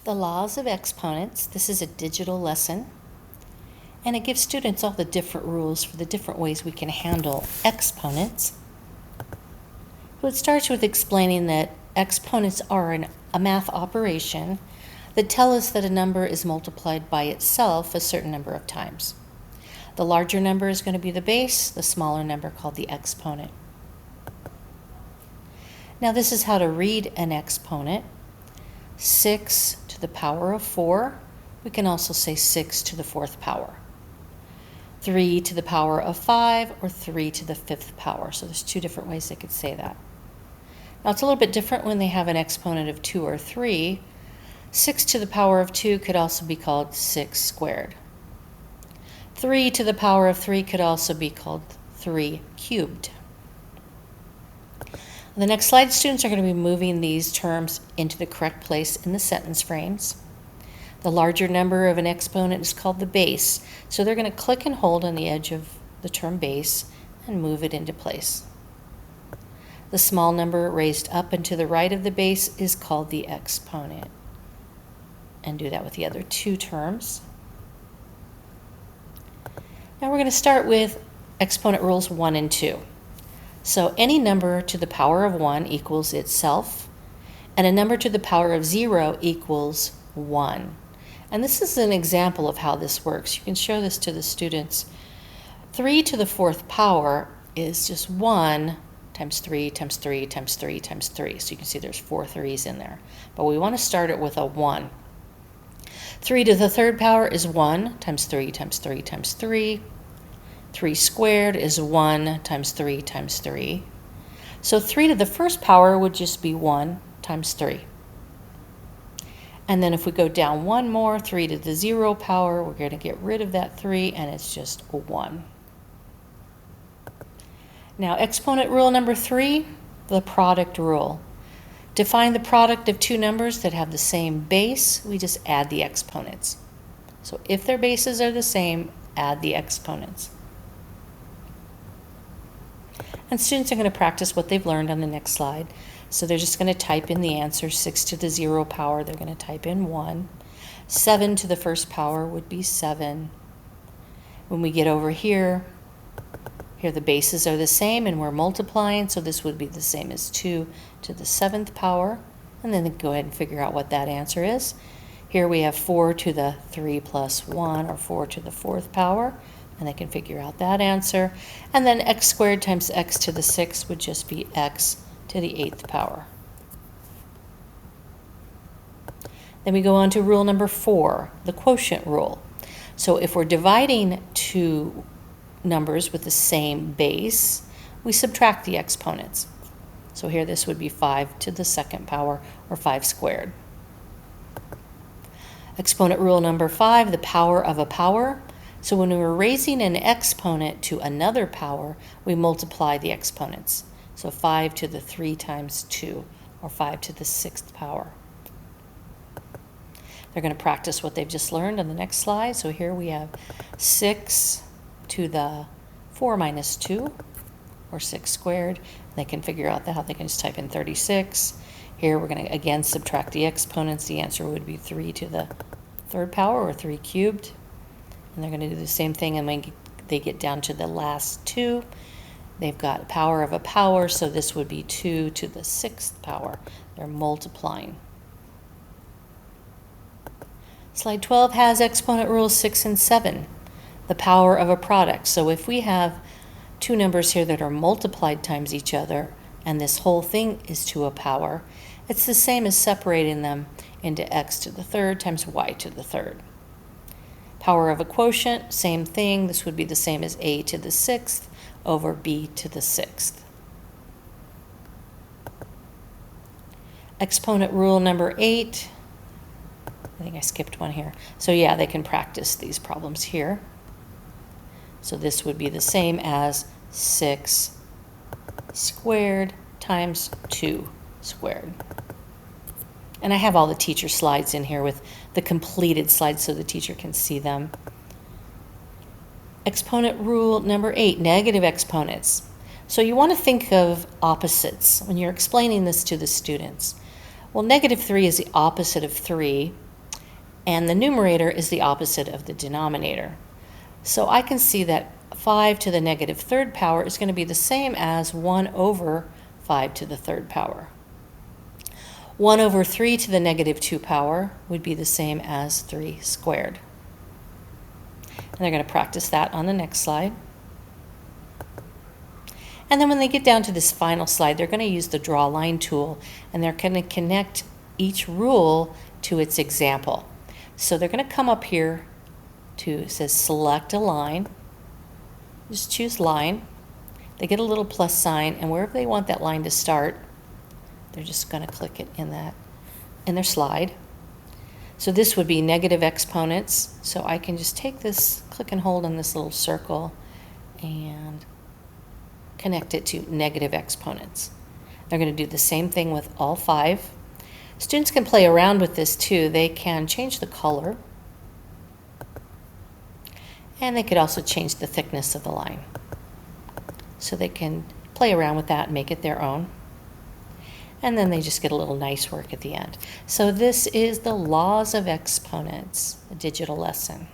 The laws of exponents. This is a digital lesson, and it gives students all the different rules for the different ways we can handle exponents. So it starts with explaining that exponents are a math operation that tell us that a number is multiplied by itself a certain number of times. The larger number is going to be the base, the smaller number called the exponent. Now this is how to read an exponent. 6 to the power of 4. We can also say 6 to the 4th power. 3 to the power of 5 or 3 to the 5th power. So there's two different ways they could say that. Now it's a little bit different when they have an exponent of 2 or 3. 6 to the power of 2 could also be called 6 squared. 3 to the power of 3 could also be called 3 cubed. On the next slide, students are going to be moving these terms into the correct place in the sentence frames. The larger number of an exponent is called the base, so they're going to click and hold on the edge of the term base and move it into place. The small number raised up and to the right of the base is called the exponent. And do that with the other two terms. Now we're going to start with exponent rules 1 and 2. So any number to the power of 1 equals itself, and a number to the power of 0 equals 1. And this is an example of how this works. You can show this to the students. 3 to the 4th power is just 1 times 3 times 3 times 3 times 3. So you can see there's 4 3's in there. But we want to start it with a 1. 3 to the 3rd power is 1 times 3 times 3 times 3. 3 squared is 1 times 3 times 3. So 3 to the 1st power would just be 1 times 3. And then if we go down one more, 3 to the 0 power, we're going to get rid of that 3, and it's just a 1. Now, exponent rule number 3, the product rule. To find the product of two numbers that have the same base, we just add the exponents. So if their bases are the same, add the exponents. And students are going to practice what they've learned on the next slide. So they're just going to type in the answer. 6 to the 0 power, they're going to type in 1. 7 to the 1st power would be 7. When we get over here the bases are the same and we're multiplying, so this would be the same as 2 to the 7th power. And then go ahead and figure out what that answer is. Here we have 4 to the 3 plus 1, or 4 to the 4th power. And they can figure out that answer. And then x squared times x to the 6th would just be x to the 8th power. Then we go on to rule number 4, the quotient rule. So if we're dividing two numbers with the same base, we subtract the exponents. So here this would be 5 to the 2nd power, or 5 squared. Exponent rule number 5, the power of a power. So when we're raising an exponent to another power, we multiply the exponents. So 5 to the 3 times 2, or 5 to the 6th power. They're going to practice what they've just learned on the next slide. So here we have 6 to the 4 minus 2, or 6 squared. They can figure out that. They can just type in 36. Here we're going to again subtract the exponents. The answer would be 3 to the 3rd power, or 3 cubed. And they're going to do the same thing, and when they get down to the last two, they've got a power of a power, so this would be 2 to the 6th power. They're multiplying. Slide 12 has exponent rules 6 and 7, the power of a product. So if we have two numbers here that are multiplied times each other, and this whole thing is to a power, it's the same as separating them into x to the 3rd times y to the 3rd. Power of a quotient, same thing. This would be the same as a to the 6th over b to the 6th. Exponent rule number 8. I think I skipped one here. So yeah, they can practice these problems here. So this would be the same as 6 squared times 2 squared. And I have all the teacher slides in here with the completed slides so the teacher can see them. Exponent rule number 8, negative exponents. So you want to think of opposites when you're explaining this to the students. Well, negative 3 is the opposite of 3. and the numerator is the opposite of the denominator. So I can see that 5 to the negative third power is going to be the same as 1 over 5 to the third power. 1 over 3 to the negative 2 power would be the same as 3 squared. And they're going to practice that on the next slide. And then when they get down to this final slide, they're going to use the draw line tool, and they're going to connect each rule to its example. So they're going to come up here to, it says select a line, just choose line. They get a little plus sign, and wherever they want that line to start, they're just going to click it in their slide. So this would be negative exponents. So I can just take this, click and hold on this little circle, and connect it to negative exponents. They're going to do the same thing with all 5. Students can play around with this too. They can change the color, and they could also change the thickness of the line. So they can play around with that and make it their own. And then they just get a little nice work at the end. So this is the laws of exponents, a digital lesson.